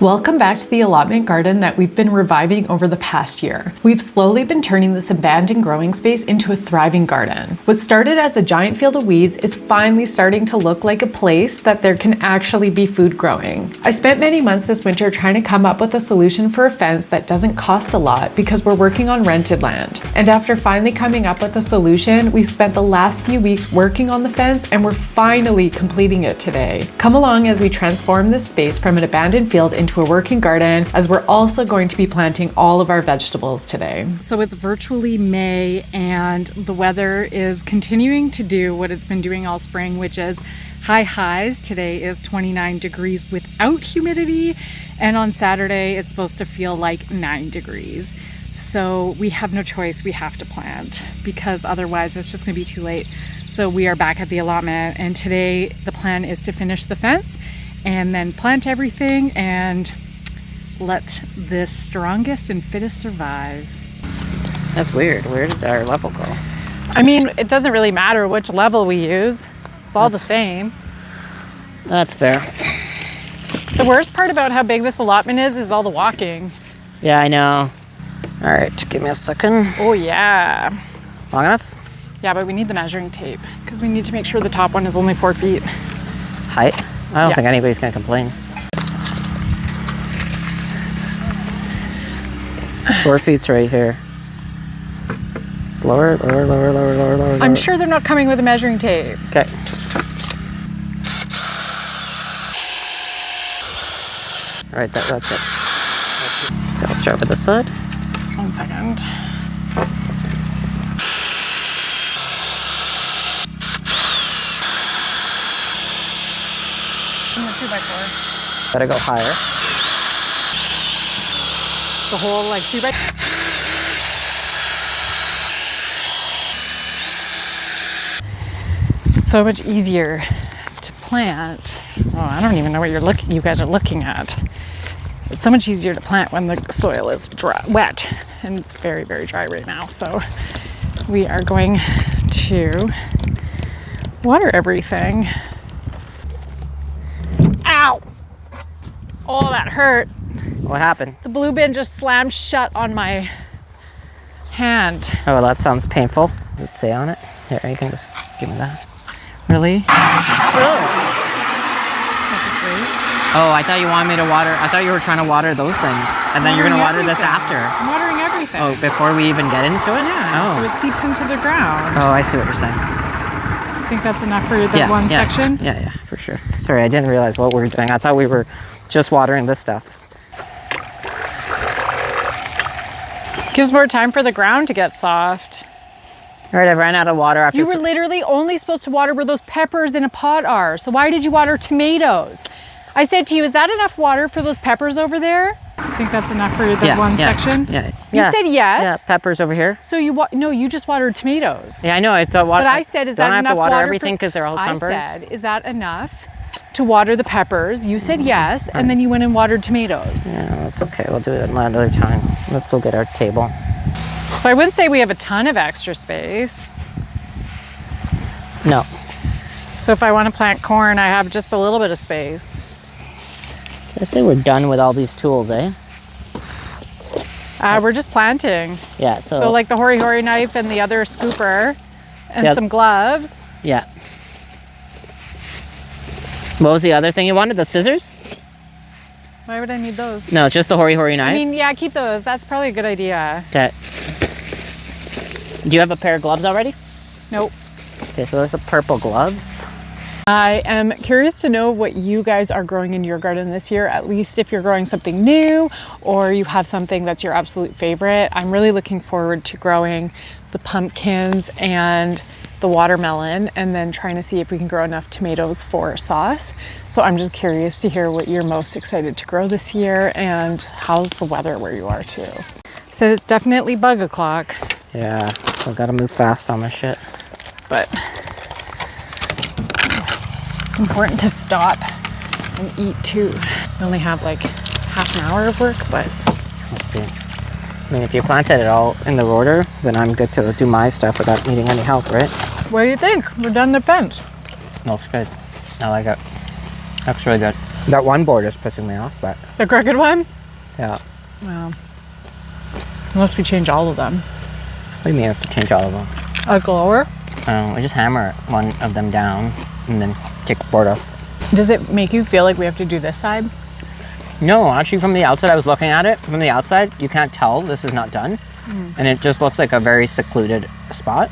Welcome back to the allotment garden that we've been reviving over the past year. We've slowly been turning this abandoned growing space into a thriving garden. What started as a giant field of weeds is finally starting to look like a place that there can actually be food growing. I spent many months this winter trying to come up with a solution for a fence that doesn't cost a lot because we're working on rented land. And after finally coming up with a solution, we've spent the last few weeks working on the fence and we're finally completing it today. Come along as we transform this space from an abandoned field into a working garden, as we're also going to be planting all of our vegetables today. So it's virtually May and the weather is continuing to do what it's been doing all spring, which is high highs. Today is 29 degrees without humidity, and on Saturday it's supposed to feel like 9 degrees. So we have no choice, we have to plant because otherwise it's just gonna be too late. So we are back at the allotment, and today the plan is to finish the fence and then plant everything and let the strongest and fittest survive. That's weird. Where did our level go? I mean, it doesn't really matter which level we use. It's all the same. That's fair. The worst part about how big this allotment is all the walking. Yeah, I know. All right, give me a second. Oh yeah. Long enough? Yeah, but we need the measuring tape because we need to make sure the top one is only 4 feet. Height? I don't think anybody's gonna complain. 4 feet's right here. Lower, lower, lower, lower, lower, lower. I'm sure they're not coming with a measuring tape. Okay. All right, that's it. Okay, I'll start with this side. 1 second. And the 2x4. Gotta go higher. The whole like 2x. So much easier to plant. Oh, I don't even know what you guys are looking at. It's so much easier to plant when the soil is dry, wet, and it's very, very dry right now. So we are going to water everything. Ow! Oh, that hurt. What happened? The blue bin just slammed shut on my hand. Oh, well, that sounds painful. Let's say on it. Here, you can just give me that. Really? Oh, I thought you wanted me to water. I thought you were trying to water those things. And then you're going to water this after. I'm watering everything. Oh, before we even get into it? Yeah, Oh. so it seeps into the ground. Oh, I see what you're saying. I think that's enough for that one section. Yeah, for sure. Sorry, I didn't realize what we were doing. I thought we were just watering this stuff. Gives more time for the ground to get soft. All right, I ran out of water after. You were literally only supposed to water where those peppers in a pot are. So why did you water tomatoes? I said to you, is that enough water for those peppers over there? I think that's enough for that one section. Yeah. You said yes. Yeah, peppers over here. So no, you just watered tomatoes. Yeah, I know. I thought water. But I said, is that enough water? Don't I have to water everything because they're all sunburned? I said, is that enough to water the peppers? You said yes, and then you went and watered tomatoes. Yeah, that's okay. We'll do it another time. Let's go get our table. So I wouldn't say we have a ton of extra space. No. So if I want to plant corn, I have just a little bit of space. I say we're done with all these tools, eh? We're just planting. Yeah, So like the hori knife and the other scooper and some gloves. Yeah. What was the other thing you wanted? The scissors? Why would I need those? No, just the hori knife. I mean, yeah, keep those. That's probably a good idea. Okay. Do you have a pair of gloves already? Nope. Okay, so there's the purple gloves. I am curious to know what you guys are growing in your garden this year, at least if you're growing something new or you have something that's your absolute favorite. I'm really looking forward to growing the pumpkins and the watermelon and then trying to see if we can grow enough tomatoes for sauce. So I'm just curious to hear what you're most excited to grow this year and how's the weather where you are too. So it's definitely bug o'clock. Yeah, so I gotta move fast on this shit. But it's important to stop and eat too. We only have like half an hour of work, but let's see. I mean, if you planted it all in the order, then I'm good to do my stuff without needing any help, right? what do you think? We're done the fence. Looks good. I like it. Looks really good. That one board is pissing me off, but The crooked one? yeah. Well, unless we change all of them. What do you mean I have to change all of them? Like lower? I just hammer one of them down and then take the board off. Does it make you feel like we have to do this side? No, actually from the outside, I was looking at it. From the outside, you can't tell this is not done. And it just looks like a very secluded spot.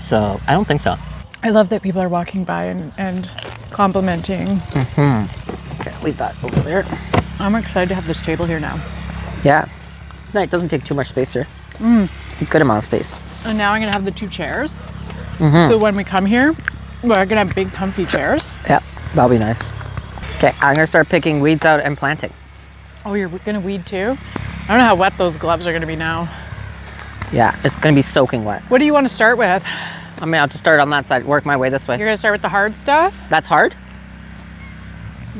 So I don't think so. I love that people are walking by and complimenting. Okay, leave that over there. I'm excited to have this table here now. Yeah. No, it doesn't take too much space here. Good amount of space. And now I'm gonna have the 2 chairs. So when we come here, we're gonna have big comfy chairs. Yeah, that'll be nice. Okay, I'm gonna start picking weeds out and planting. Oh, you're gonna weed too? I don't know how wet those gloves are gonna be now. Yeah, it's gonna be soaking wet. What do you want to start with? I mean, I'll just start on that side, work my way this way. You're gonna start with the hard stuff? That's hard?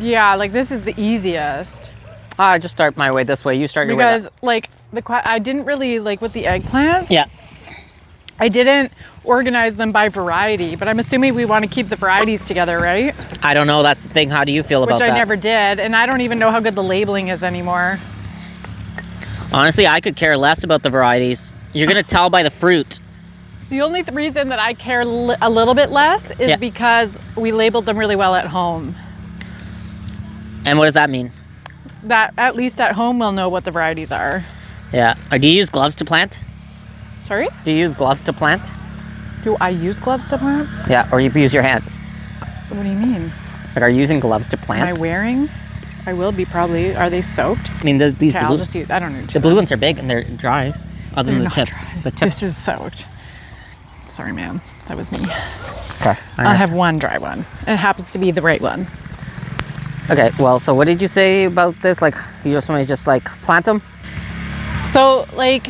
Yeah, like this is the easiest. I just start my way this way. You start your way Because that. like I didn't really like with the eggplants. Yeah. I didn't organize them by variety, but I'm assuming we want to keep the varieties together, right? I don't know. That's the thing. How do you feel about Which that? I never did, and I don't even know how good the labeling is anymore. Honestly, I could care less about the varieties. You're gonna tell by the fruit. The only reason that I care a little bit less is Yeah. because we labeled them really well at home. And what does that mean? That at least at home we'll know what the varieties are. Yeah. Or do you use gloves to plant? Sorry? Do you use gloves to plant? Do I use gloves to plant? Yeah. Or you use your hand. What do you mean? But are you using gloves to Am I plant? wearing? I will be probably. Are they soaked? I mean, these Okay, I'll blue, just use. I don't need to. the blue ones are big and they're dry. Other than the Not tips. dry. The tips. This is soaked. Sorry, ma'am. That was me. Okay. I'll have one dry one. And it happens to be the right one. Okay. Well, so what did you say about this? Like, you just want to just like plant them? So, like,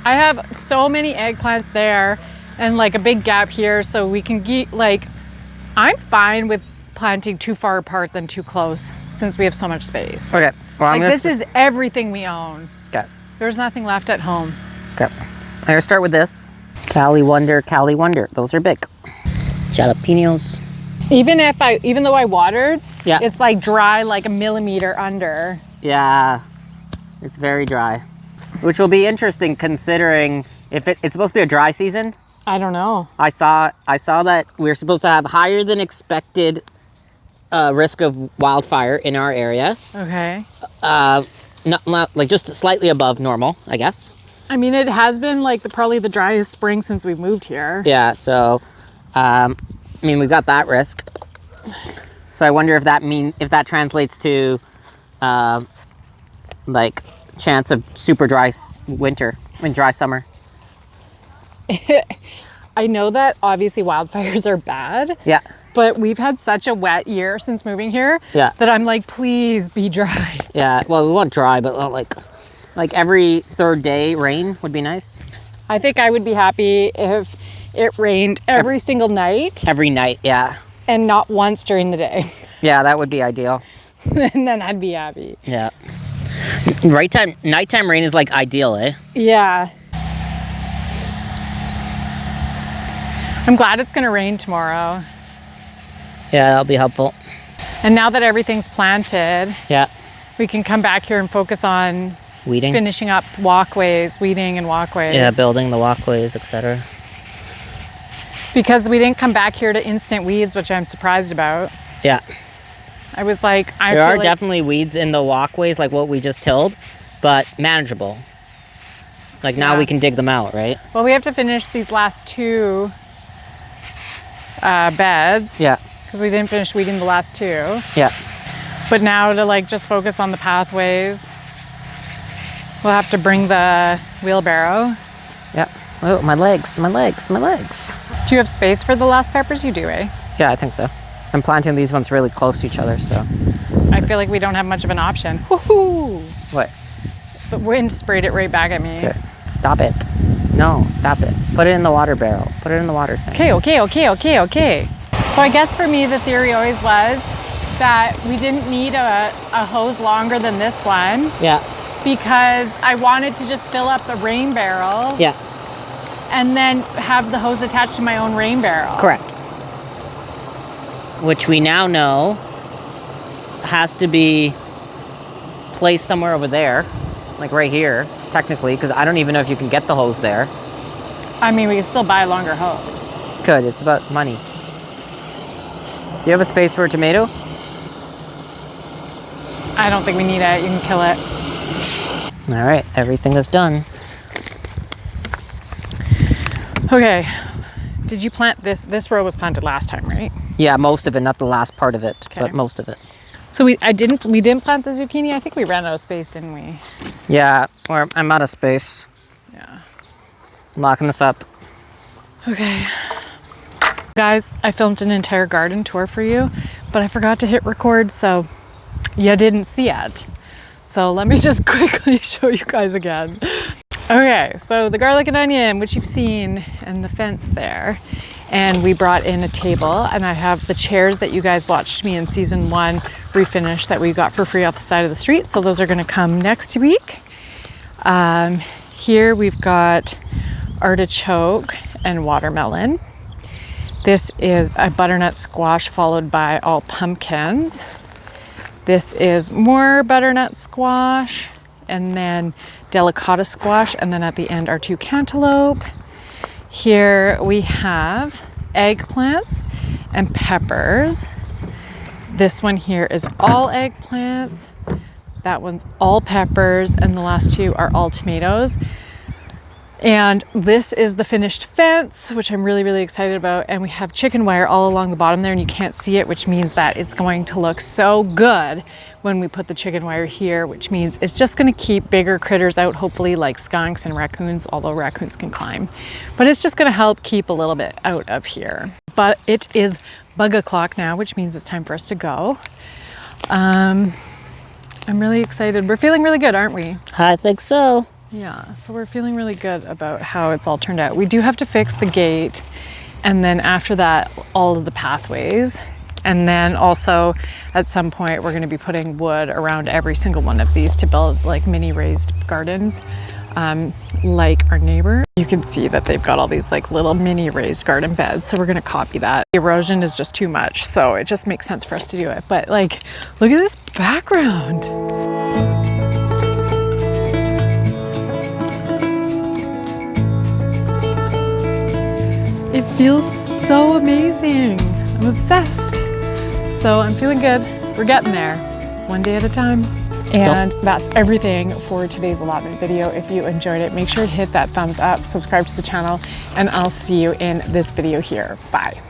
I have so many eggplants there and like a big gap here, so we can get like, I'm fine with planting too far apart than too close since we have so much space. Okay. Well, Like, this is everything we own. Okay. There's nothing left at home. Okay. I'm gonna start with this. Cali Wonder, Cali Wonder. Those are big. Jalapenos. Even though I watered, Yeah. it's like dry, like a millimeter under. Yeah. It's very dry. Which will be interesting considering if it's supposed to be a dry season. I don't know. I saw that we're supposed to have higher than expected risk of wildfire in our area. Okay. Not like just slightly above normal, I guess. I mean, it has been like probably the driest spring since we've moved here. Yeah, so I mean we've got that risk. So I wonder if that translates to like chance of super dry winter and dry summer. I know that obviously wildfires are bad. Yeah. But we've had such a wet year since moving here Yeah. that I'm like, please be dry. Yeah. Well, we want dry, but not like every third day rain would be nice. I think I would be happy if it rained every single night Every night, yeah. and not once during the day. Yeah, that would be ideal. And then I'd be happy. Yeah. Nighttime rain is like ideal, eh? Yeah. I'm glad it's gonna rain tomorrow. Yeah, that'll be helpful. And now that everything's planted, Yeah. we can come back here and focus on Weeding. finishing up walkways, weeding and walkways. Yeah, building the walkways, etc. Because we didn't come back here to instant weeds, which I'm surprised about. Yeah. I was like, I There feel are like definitely weeds in the walkways, like what we just tilled, but manageable. Like now Yeah. we can dig them out, right? Well, we have to finish these last two beds Yeah. because we didn't finish weeding the last two. Yeah. But now to like just focus on the pathways, we'll have to bring the wheelbarrow. Yeah. Oh, my legs. Do Do you have space for the last peppers? You do, eh? Yeah, I think so. I'm planting these ones really close to each other, so. I feel like we don't have much of an option. Woohoo! What? The wind sprayed it right back at me. Okay. Stop it. No, stop it. Put it in the water barrel. Put it in the water thing. Okay. So I guess for me, the theory always was that we didn't need a hose longer than this one Yeah. because I wanted to just fill up the rain barrel Yeah. and then have the hose attached to my own rain barrel. Correct. Which we now know has to be placed somewhere over there, like right here, technically, because I don't even know if you can get the hose there. I mean, we can still buy a longer hose. Could, it's about money. Do you have a space for a tomato? I don't think we need it. You can kill it. All right, everything is done. Okay. Did you plant this? This row was planted last time, right? Yeah, most of it, not the last part of it, but most of it. So we didn't plant the zucchini. I think we ran out of space, didn't we? Yeah, I'm out of space. Yeah. I'm locking this up. Okay. Guys, I filmed an entire garden tour for you, but I forgot to hit record, so you didn't see it. So let me just quickly show you guys again. Okay, so the garlic and onion, which you've seen, and the fence there. And we brought in a table, and I have the chairs that you guys watched me in season 1 refinished that we got for free off the side of the street. So those are gonna come next week. Here we've got artichoke and watermelon. This is a butternut squash followed by all pumpkins. This is more butternut squash, and then delicata squash, and then at the end are 2 cantaloupe. Here we have eggplants and peppers. This one here is all eggplants. That one's all peppers, and the last 2 are all tomatoes. And this is the finished fence, which I'm really, really excited about. And we have chicken wire all along the bottom there, and you can't see it, which means that it's going to look so good when we put the chicken wire here, which means it's just gonna keep bigger critters out, hopefully like skunks and raccoons, although raccoons can climb. But it's just gonna help keep a little bit out of here. But it is bug o'clock now, which means it's time for us to go. I'm really excited. We're feeling really good, aren't we? I think so. Yeah, so we're feeling really good about how it's all turned out. We do have to fix the gate, and then after that, all of the pathways. And then also at some point, we're gonna be putting wood around every single one of these to build like mini raised gardens, like our neighbor. You can see that they've got all these like little mini raised garden beds. So we're gonna copy that. The erosion is just too much, so it just makes sense for us to do it. But like, look at this background. It feels so amazing. I'm obsessed. So I'm feeling good. We're getting there, one day at a time. And that's everything for today's allotment video. If you enjoyed it, make sure to hit that thumbs up, subscribe to the channel, and I'll see you in this video here. Bye.